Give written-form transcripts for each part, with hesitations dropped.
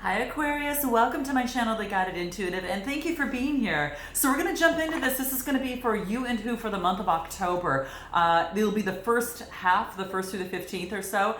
Hi Aquarius, welcome to my channel, The Guided Intuitive, and thank you for being here. So we're going to jump into this. This is going to be for you and who for the month of October. It'll be the first half, the 1st through the 15th or so.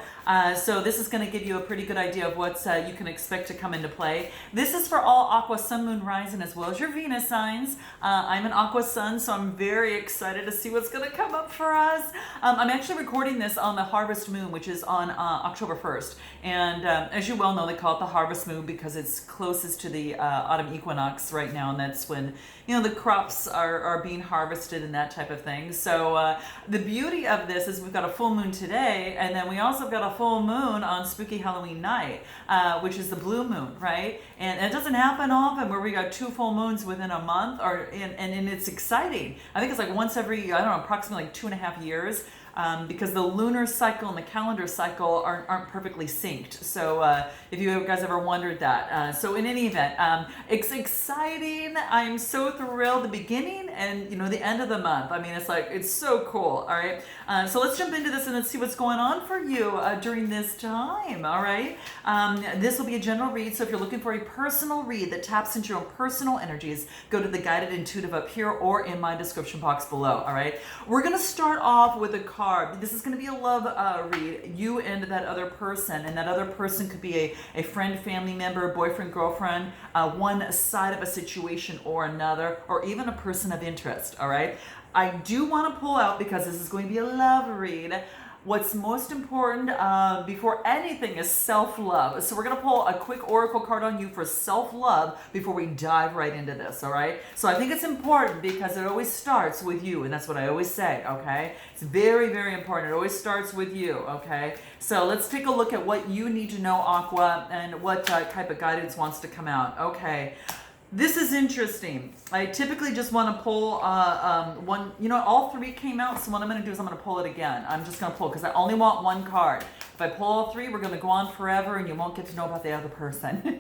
So this is going to give you a pretty good idea of what you can expect to come into play. This is for all Aqua, Sun, Moon, Rising, as well as your Venus signs. I'm an Aqua Sun, so I'm very excited to see what's going to come up for us. I'm actually recording this on the Harvest Moon, which is on October 1st. And as you well know, they call it the Harvest Moon because it's closest to the autumn equinox right now, and that's when the crops are being harvested and that type of thing. So the beauty of this is we've got a full moon today, and then we also got a full moon on Spooky Halloween night, which is the blue moon, right? And it doesn't happen often where we got two full moons within a month, and it's exciting. I think it's like once every, approximately like 2.5 years. Because the lunar cycle and the calendar cycle aren't perfectly synced. So if you guys ever wondered that. So in any event, it's exciting. I'm so thrilled, the beginning and the end of the month. I mean, it's so cool. All right. So let's jump into this and let's see what's going on for you during this time. All right. This will be a general read. So if you're looking for a personal read that taps into your own personal energies, go to the Guided Intuitive up here or in my description box below. All right. We're going to start off with a card. This is going to be a love read, you and that other person, and that other person could be a friend, family member, boyfriend, girlfriend, one side of a situation or another, or even a person of interest, all right? I do want to pull out, because this is going to be a love read, what's most important before anything is self-love. So we're going to pull a quick oracle card on you for self-love before we dive right into this, all right? So I think it's important because it always starts with you, and that's what I always say, okay? It's very, very important. It always starts with you, okay? So let's take a look at what you need to know, Aqua, and what type of guidance wants to come out. Okay. This is interesting. I typically just want to pull one, all three came out, so what I'm going to do is I'm going to pull it again. I'm just going to pull because I only want one card. If I pull all three, we're going to go on forever and you won't get to know about the other person.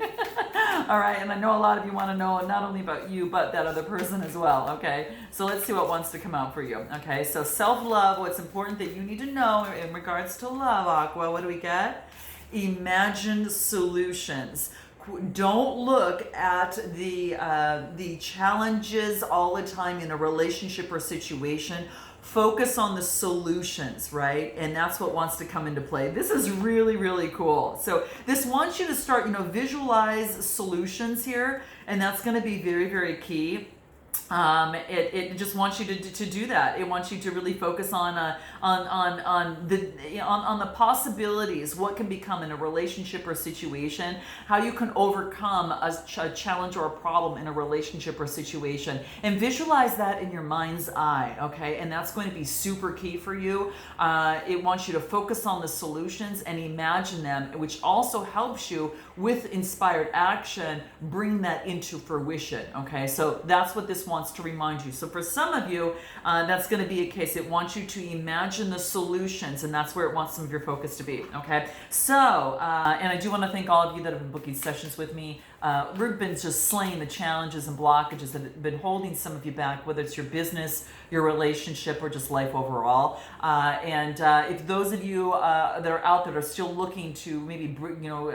All right, and I know a lot of you want to know not only about you, but that other person as well, okay? So let's see what wants to come out for you, okay? So self-love, what's important that you need to know in regards to love, Aqua, what do we get? Imagined solutions. Don't look at the challenges all the time in a relationship or situation. Focus on the solutions, right? And that's what wants to come into play. This is really, really cool. So this wants you to start, visualize solutions here, and that's going to be very, very key. It just wants you to do that. It wants you to really focus on the possibilities, what can become in a relationship or situation, how you can overcome a challenge or a problem in a relationship or situation, and visualize that in your mind's eye, okay? And that's going to be super key for you. It wants you to focus on the solutions and imagine them, which also helps you with inspired action, bring that into fruition, okay? So that's what this wants to remind you. So for some of you, that's going to be a case. It wants you to imagine the solutions, and that's where it wants some of your focus to be, okay? So, and I do want to thank all of you that have been booking sessions with me. We've been just slaying the challenges and blockages that have been holding some of you back, whether it's your business, your relationship, or just life overall. And if those of you that are out there are still looking to maybe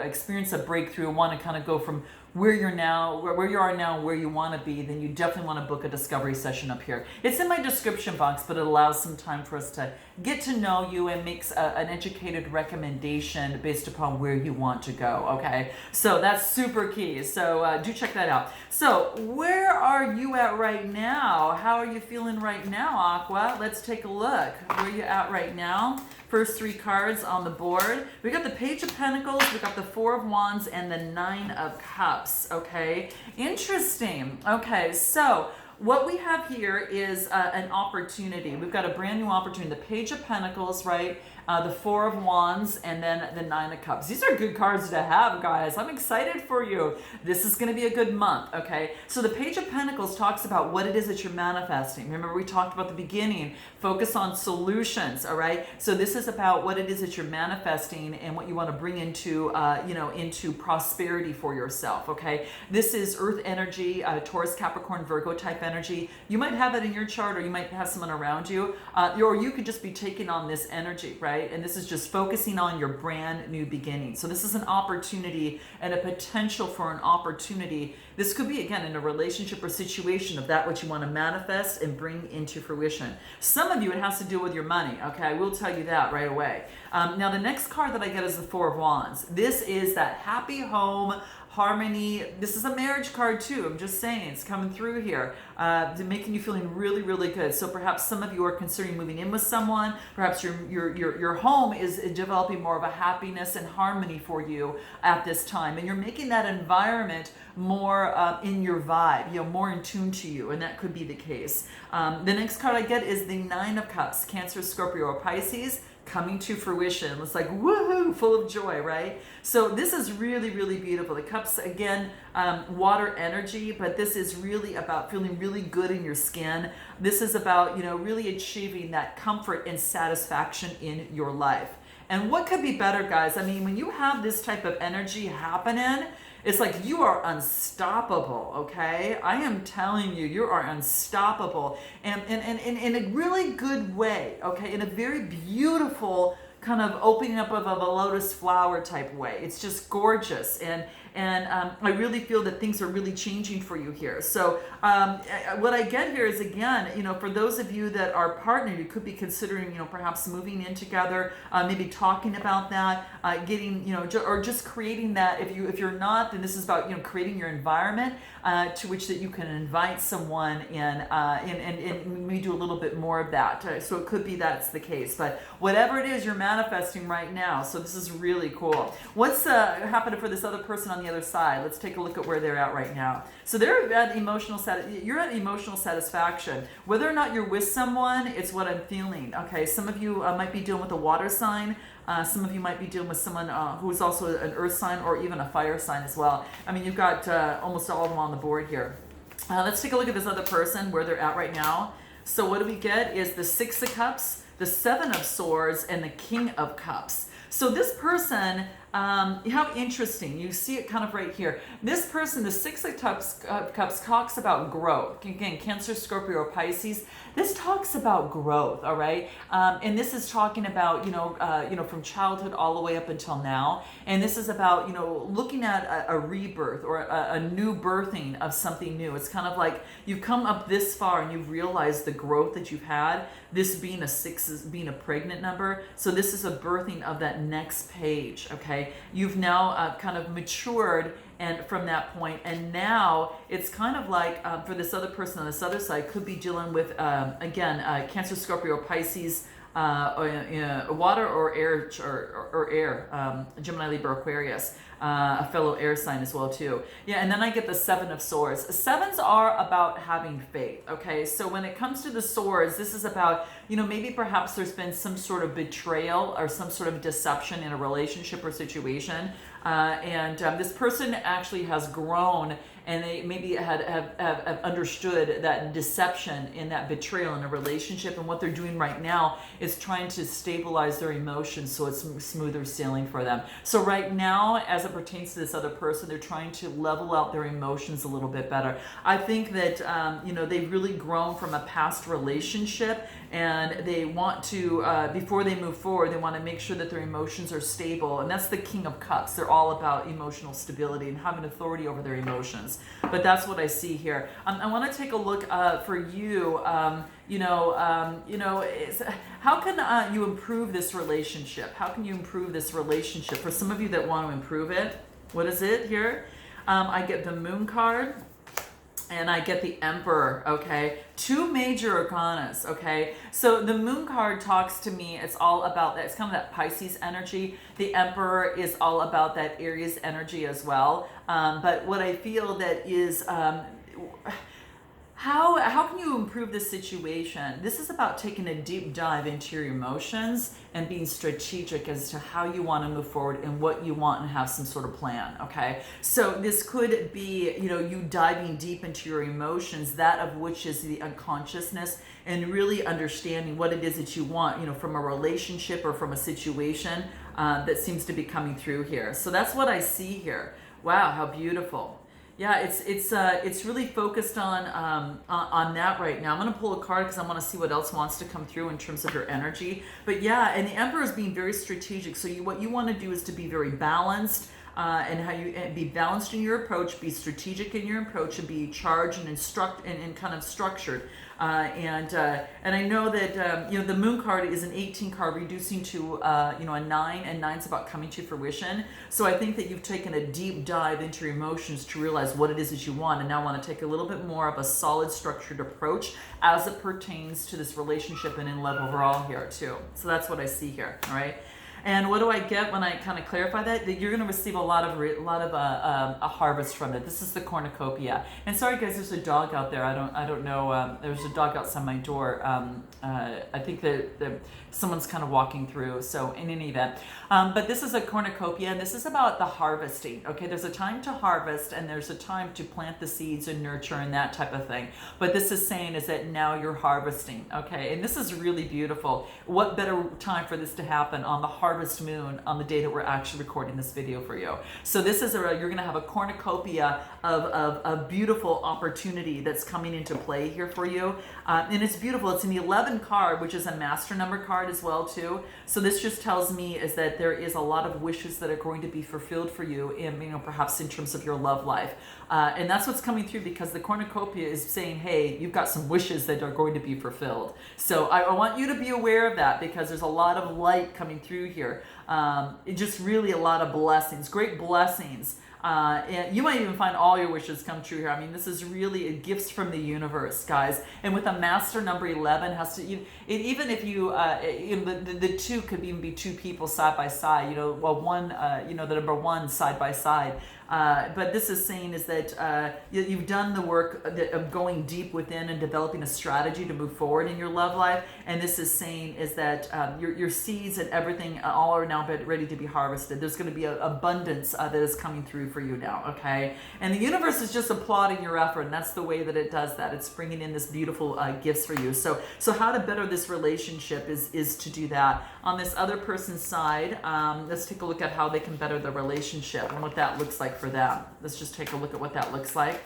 experience a breakthrough, want to kind of go from where you are now, where you want to be, then you definitely want to book a discovery session up here. It's in my description box, but it allows some time for us to get to know you and makes an educated recommendation based upon where you want to go, okay? So that's super key. So do check that out. So where are you at right now? How are you feeling right now, Aqua? Let's take a look. Where are you at right now? First three cards on the board. We got the Page of Pentacles, we got the Four of Wands, and the Nine of Cups, okay? Interesting. Okay, so what we have here is an opportunity. We've got a brand new opportunity. The Page of Pentacles, right? The Four of Wands, and then the Nine of Cups. These are good cards to have, guys. I'm excited for you. This is going to be a good month, okay? So the Page of Pentacles talks about what it is that you're manifesting. Remember, we talked about the beginning. Focus on solutions, all right? So this is about what it is that you're manifesting and what you want to bring into, into prosperity for yourself, okay? This is Earth energy, Taurus, Capricorn, Virgo type energy. You might have it in your chart, or you might have someone around you, or you could just be taking on this energy, right? right? And this is just focusing on your brand new beginning. So this is an opportunity and a potential for an opportunity. This could be, again, in a relationship or situation of that which you want to manifest and bring into fruition. Some of you, it has to do with your money, okay? I will tell you that right away. Now, the next card that I get is the Four of Wands. This is that happy home, harmony. This is a marriage card too. I'm just saying, it's coming through here, making you feeling really, really good. So perhaps some of you are considering moving in with someone. Perhaps your home is developing more of a happiness and harmony for you at this time, and you're making that environment more in your vibe, more in tune to you, and that could be the case. The next card I get is the Nine of Cups, Cancer, Scorpio, or Pisces, coming to fruition. It's like, woohoo, full of joy, right? So this is really, really beautiful. The cups, again, water energy, but this is really about feeling really good in your skin. This is about, really achieving that comfort and satisfaction in your life. And what could be better, guys? I mean, when you have this type of energy happening, it's like you are unstoppable, okay? I am telling you, you are unstoppable. And in a really good way, okay? In a very beautiful kind of opening up of a lotus flower type way. It's just gorgeous. And I really feel that things are really changing for you here. So what I get here is, again, for those of you that are partnered, you could be considering, perhaps moving in together, maybe talking about that, getting, or just creating that. If you're not, then this is about, creating your environment to which that you can invite someone in, and maybe do a little bit more of that. So it could be that's the case. But whatever it is, you're manifesting right now. So this is really cool. What's happening for this other person on the other side? Let's take a look at where they're at right now. So they're at you're at emotional satisfaction. Whether or not you're with someone, it's what I'm feeling. Okay, some of you might be dealing with a water sign. Some of you might be dealing with someone who's also an earth sign or even a fire sign as well. I mean, you've got almost all of them on the board here. Let's take a look at this other person, where they're at right now. So what do we get is the Six of Cups, the Seven of Swords, and the King of Cups. So this person, how interesting. You see it kind of right here. This person, the Six of Cups, talks about growth. Again, Cancer, Scorpio, or Pisces. This talks about growth, all right? And this is talking about, from childhood all the way up until now. And this is about, looking at a rebirth or a new birthing of something new. It's kind of like you've come up this far and you've realized the growth that you've had. This being a 6 is being a pregnant number. So this is a birthing of that next page, okay? You've now kind of matured and from that point, and now it's kind of like for this other person on this other side, could be dealing with again Cancer, Scorpio, or Pisces, water or air, or air, Gemini, Libra, Aquarius, a fellow air sign as well too. Yeah, and then I get the Seven of Swords. Sevens are about having faith, okay? So when it comes to the swords, this is about, maybe perhaps there's been some sort of betrayal or some sort of deception in a relationship or situation. And this person actually has grown, and they maybe have understood that deception and that betrayal in a relationship, and what they're doing right now is trying to stabilize their emotions so it's smoother sailing for them. So right now, as it pertains to this other person, they're trying to level out their emotions a little bit better. I think that they've really grown from a past relationship, and they want to, before they move forward, they want to make sure that their emotions are stable, and that's the King of Cups. They're all about emotional stability and having authority over their emotions. But that's what I see here. I want to take a look for you. How can you improve this relationship? How can you improve this relationship? For some of you that want to improve it, what is it here? I get the Moon card. And I get the Emperor, okay? Two major arcanas, okay? So the Moon card talks to me, it's all about that, it's kind of that Pisces energy. The Emperor is all about that Aries energy as well. But what I feel that is, how can you improve this situation? This is about taking a deep dive into your emotions and being strategic as to how you want to move forward and what you want, and have some sort of plan, okay? So this could be, you diving deep into your emotions, that of which is the unconsciousness, and really understanding what it is that you want, from a relationship or from a situation that seems to be coming through here. So that's what I see here. Wow, how beautiful. Yeah, it's really focused on that right now. I'm gonna pull a card because I want to see what else wants to come through in terms of your energy. But yeah, and the Emperor is being very strategic. So what you want to do is to be very balanced. And how you be balanced in your approach, be strategic in your approach, and be charged and and kind of structured. And I know that the Moon card is an 18 card, reducing to a 9, and 9's about coming to fruition. So I think that you've taken a deep dive into your emotions to realize what it is that you want, and now want to take a little bit more of a solid, structured approach as it pertains to this relationship and in love overall here too. So that's what I see here. All right. And what do I get when I kind of clarify that? That you're going to receive a lot of a harvest from it. This is the cornucopia. And sorry guys, there's a dog out there. I don't know. There's a dog outside my door. I think that someone's kind of walking through. So in any event, but this is a cornucopia, and this is about the harvesting. Okay, there's a time to harvest, and there's a time to plant the seeds and nurture and that type of thing. But this is saying is that now you're harvesting. Okay, and this is really beautiful. What better time for this to happen on the harvest moon on the day that we're actually recording this video for you. So this is you're going to have a cornucopia of a beautiful opportunity that's coming into play here for you. And it's beautiful. It's an 11 card, which is a master number card as well too. So this just tells me is that there is a lot of wishes that are going to be fulfilled for you, in, perhaps in terms of your love life. And that's what's coming through, because the cornucopia is saying, hey, you've got some wishes that are going to be fulfilled. So I want you to be aware of that, because there's a lot of light coming through here. Just really a lot of blessings, great blessings. And you might even find all your wishes come true here. I mean, this is really a gifts from the universe, guys. And with a master number 11, has to even if you the two could even be two people side by side. One the number one side by side. But this is saying is that you've done the work of going deep within and developing a strategy to move forward in your love life. And this is saying is that your seeds and everything all are now ready to be harvested. There's going to be an abundance that is coming through for you now, okay? And the universe is just applauding your effort, and that's the way that it does that. It's bringing in this beautiful gifts for you. So how to better this relationship is to do that. On this other person's side, let's take a look at how they can better the relationship and what that looks like for them. Let's just take a look at what that looks like.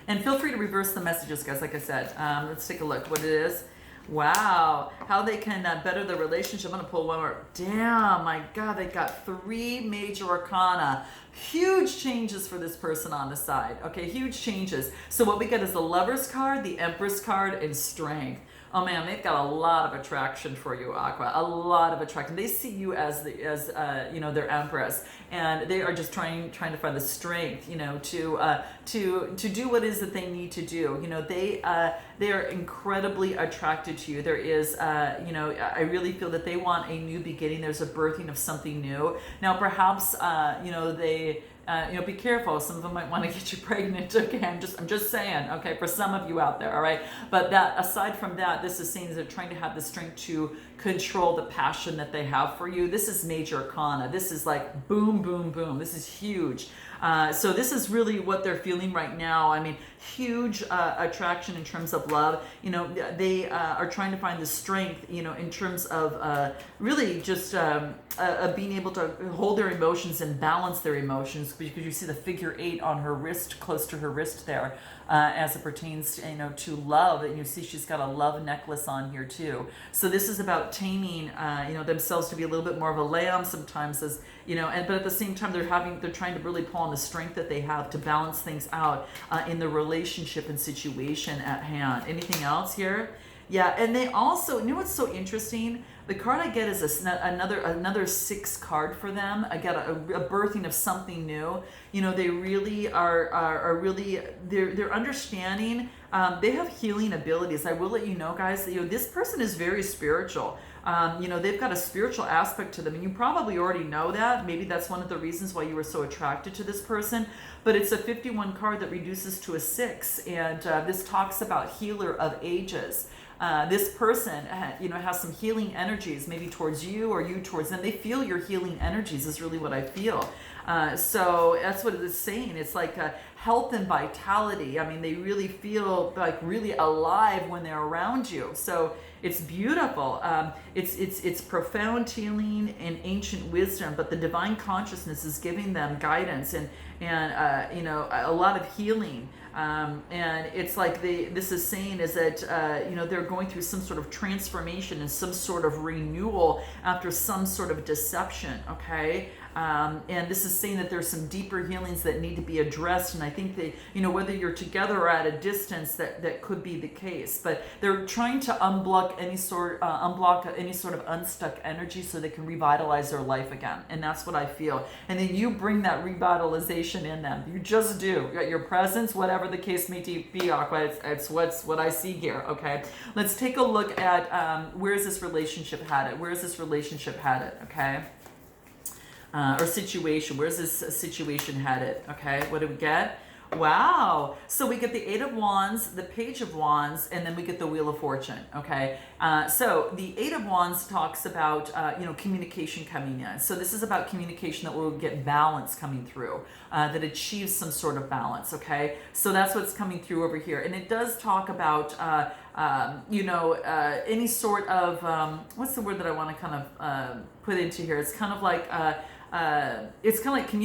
And feel free to reverse the messages, guys, like I said. Let's take a look what it is. Wow, how they can better the relationship. I'm going to pull one more. Damn, my God, they got 3 major arcana. Huge changes for this person on the side. Okay, huge changes. So what we get is the Lover's card, the Empress card, and Strength. Oh man, they've got a lot of attraction for you, Aqua. A lot of attraction. They see you as their Empress, and they are just trying to find the strength, to do what it is that they need to do. They are incredibly attracted to you. There is, I really feel that they want a new beginning. There's a birthing of something new. Now, perhaps, they. Be careful. Some of them might want to get you pregnant. Okay, I'm just saying. Okay, for some of you out there, all right. But that aside from that, this is saying they're trying to have the strength to control the passion that they have for you. This is major arcana. This is like boom, boom, boom. This is huge. So this is really what they're feeling right now. I mean, huge attraction in terms of love. They are trying to find the strength, in terms of really just being able to hold their emotions and balance their emotions, because you see the figure 8 on her wrist, close to her wrist there, as it pertains to love. And you see she's got a love necklace on here too. So this is about taming themselves to be a little bit more of a lamb sometimes, as but at the same time they're trying to really pull on the strength that they have to balance things out in the relationship and situation at hand. Anything else here? Yeah, and they also, what's so interesting? The card I get is another 6 card for them. I get a birthing of something new. They really are really, they're understanding. They have healing abilities. I will let you know, guys, that this person is very spiritual. They've got a spiritual aspect to them, and you probably already know that. Maybe that's one of the reasons why you were so attracted to this person. But it's a 51 card that reduces to a 6, and this talks about healer of ages. this person, has some healing energies, maybe towards you or you towards them. They feel your healing energies is really what I feel. So that's what it is saying. It's like health and vitality. I mean, they really feel like really alive when they're around you. So it's beautiful. It's profound healing and ancient wisdom, but the divine consciousness is giving them guidance and a lot of healing. And it's like this is saying is that they're going through some sort of transformation and some sort of renewal after some sort of deception. Okay. And this is saying that there's some deeper healings that need to be addressed, and I think that whether you're together or at a distance, that could be the case. But they're trying to unblock any sort of unstuck energy so they can revitalize their life again, and that's what I feel. And then you bring that revitalization in them. You just do. Your presence, whatever the case may be, Aqua. It's what I see here. Okay, let's take a look at where is this relationship headed? Where is this relationship headed? Okay. Or situation. Where's this situation headed? Okay, what do we get? Wow. So we get the Eight of Wands, the Page of Wands, and then we get the Wheel of Fortune. Okay. So the Eight of Wands talks about, communication coming in. So this is about communication that will get balance coming through, that achieves some sort of balance. Okay. So that's what's coming through over here. And it does talk about, any sort of, what's the word that I want to kind of put into here? It's kind of like,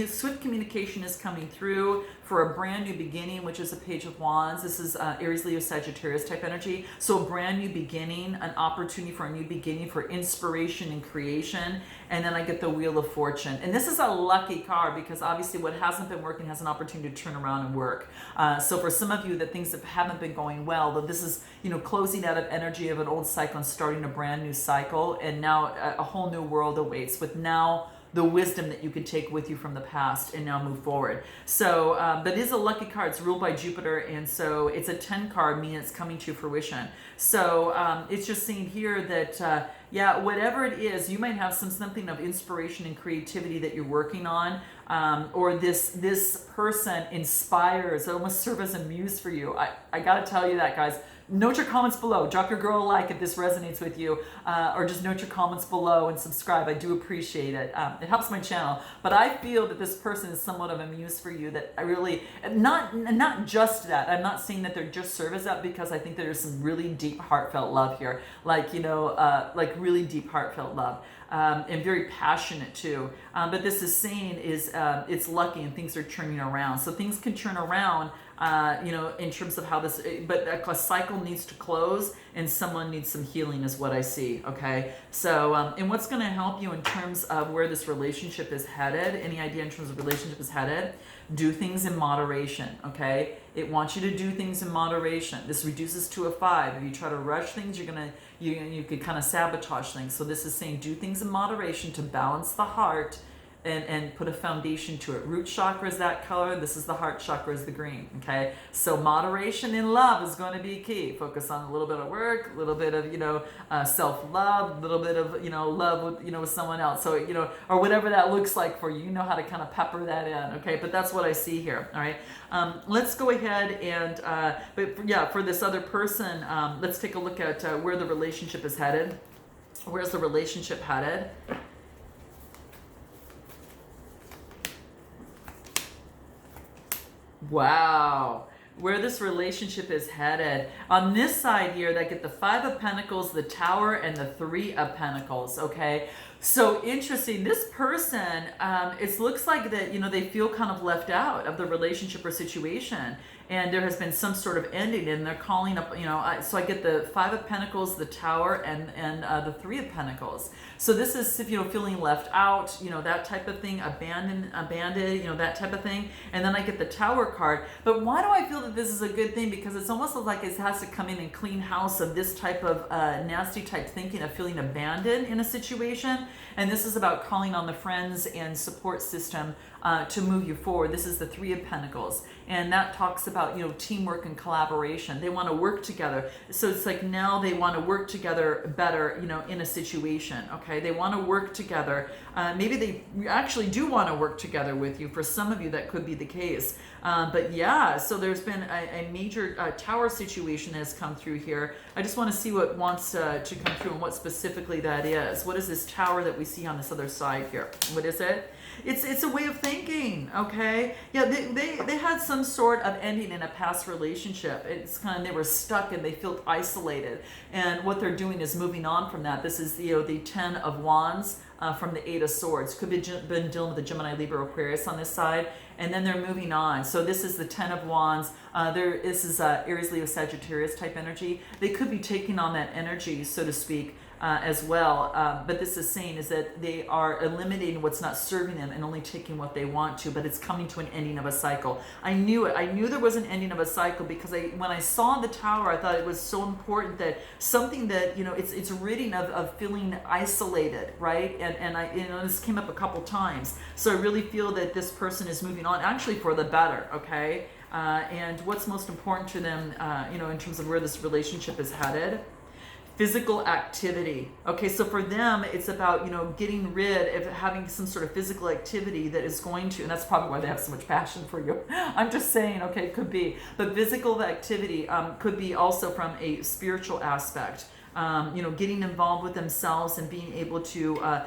swift communication is coming through for a brand new beginning, which is a Page of Wands. This is Aries, Leo, Sagittarius type energy. So a brand new beginning, an opportunity for a new beginning, for inspiration and creation. And then I get the Wheel of Fortune. And this is a lucky card because obviously what hasn't been working has an opportunity to turn around and work. So for some of you that things that haven't been going well, that this is, closing out of energy of an old cycle and starting a brand new cycle. And now a whole new world awaits with now the wisdom that you can take with you from the past and now move forward. So, but it is a lucky card. It's ruled by Jupiter, and so it's a 10 card, meaning it's coming to fruition. So it's just saying here that, whatever it is, you might have something of inspiration and creativity that you're working on, or this person inspires, it almost serves as a muse for you. I got to tell you that, guys. Note your comments below. Drop your girl a like if this resonates with you, or just note your comments below and subscribe. I do appreciate it. It helps my channel. But I feel that this person is somewhat of a muse for you. That I really not just that. I'm not saying that they're just service that, because I think there's some really deep, heartfelt love here. Like really deep, heartfelt love. And very passionate too. But this is saying is it's lucky and things are turning around. So things can turn around, in terms of how this, but a cycle needs to close and someone needs some healing is what I see. Okay. So, and what's going to help you in terms of where this relationship is headed, any idea in terms of relationship is headed? Do things in moderation. Okay. It wants you to do things in moderation. This reduces to a 5. If you try to rush things, you could kind of sabotage things. So this is saying do things in moderation to balance the heart and put a foundation to it. Root chakra is that color. This is the heart chakra is the green. Okay. So moderation in love is going to be key. Focus on a little bit of work, a little bit of, self-love, a little bit of, love with, with someone else. So, or whatever that looks like for you, you know how to kind of pepper that in. Okay. But that's what I see here. All right. Let's go ahead and, for this other person, let's take a look at where the relationship is headed. Where's the relationship headed? Wow. Where this relationship is headed. On this side here, I get the 5 of Pentacles, the Tower, and the 3 of Pentacles. Okay. So interesting. This person, it looks like that, they feel kind of left out of the relationship or situation. And there has been some sort of ending, and they're calling up, so I get the 5 of Pentacles, the Tower, and the 3 of Pentacles. So this is, feeling left out, that type of thing, abandoned, that type of thing. And then I get the Tower card. But why do I feel that this is a good thing? Because it's almost like it has to come in and clean house of this type of nasty type thinking of feeling abandoned in a situation. And this is about calling on the friends and support system to move you forward. This is the Three of Pentacles, and that talks about, you know, teamwork and collaboration. They want to work together. So it's like now they want to work together better, you know, in a situation. Okay, they want to work together. Maybe they actually do want to work together with you. For some of you, that could be the case. But yeah, so there's been a major tower situation that has come through here. I just want to see what wants to come through and what specifically that is. What is this tower that we see on this other side here? What is it? It's a way of thinking, okay? Yeah, they had some sort of ending in a past relationship. It's kind of, they were stuck and they felt isolated. And what they're doing is moving on from that. This is, you know, the Ten of Wands from the Eight of Swords. Could be been dealing with the Gemini, Libra, Aquarius on this side. And then they're moving on. So this is the Ten of Wands. This is Aries, Leo, Sagittarius type energy. They could be taking on that energy, so to speak, as well. But this is saying is that they are eliminating what's not serving them and only taking what they want to, but it's coming to an ending of a cycle. I knew it. I knew there was an ending of a cycle because when I saw the tower, I thought it was so important that something that, you know, it's ridding of feeling isolated, right? And I, you know, this came up a couple times. So I really feel that this person is moving on actually for the better, okay? And what's most important to them, you know, in terms of where this relationship is headed. Physical activity. Okay, so for them, it's about, you know, getting rid of having some sort of physical activity that is going to, and that's probably why they have so much passion for you. I'm just saying, okay, it could be. But physical activity could be also from a spiritual aspect. You know, getting involved with themselves and being able to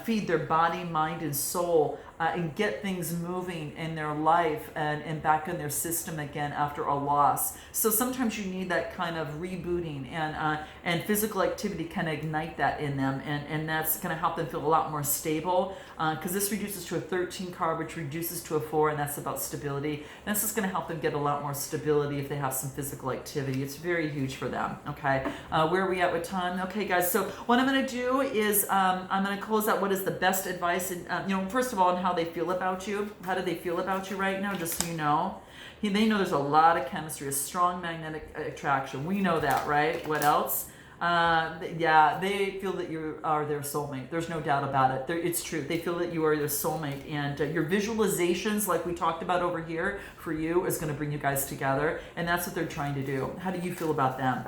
feed their body, mind, and soul and get things moving in their life and back in their system again after a loss. So sometimes you need that kind of rebooting, and physical activity can ignite that in them, and that's going to help them feel a lot more stable, because this reduces to a 13 card, which reduces to a 4, and that's about stability. And this is going to help them get a lot more stability if they have some physical activity. It's very huge for them. Okay, where are we at with time? Okay, guys, so what I'm going to do is I'm going to close out what is the best advice, and you know, first of all, on how they feel about you. How do they feel about you right now? Just so you know. They know there's a lot of chemistry, a strong magnetic attraction. We know that, right? What else? Yeah, they feel that you are their soulmate. There's no doubt about it. It's true. They feel that you are their soulmate, and your visualizations, like we talked about over here, for you is going to bring you guys together, and that's what they're trying to do. How do you feel about them?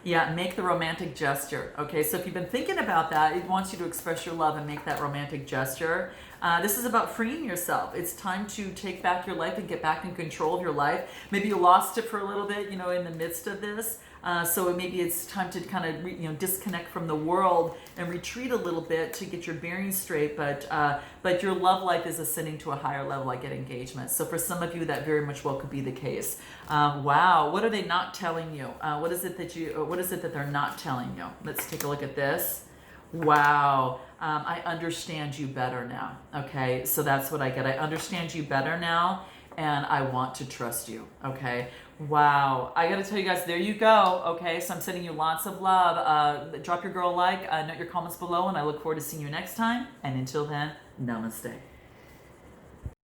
Yeah, make the romantic gesture. Okay, so if you've been thinking about that, it wants you to express your love and make that romantic gesture. This is about freeing yourself. It's time to take back your life and get back in control of your life. Maybe you lost it for a little bit, you know, in the midst of this. So maybe it's time to kind of, you know, disconnect from the world and retreat a little bit to get your bearings straight. But your love life is ascending to a higher level, like at engagement. So for some of you, that very much well could be the case. Wow, what are they not telling you? What is it that they're not telling you? Let's take a look at this. Wow, I understand you better now. Okay, so that's what I get. I understand you better now, and I want to trust you. Okay, wow. I gotta tell you guys, there you go. Okay, so I'm sending you lots of love. Drop your girl a like, note your comments below, and I look forward to seeing you next time. And until then, namaste.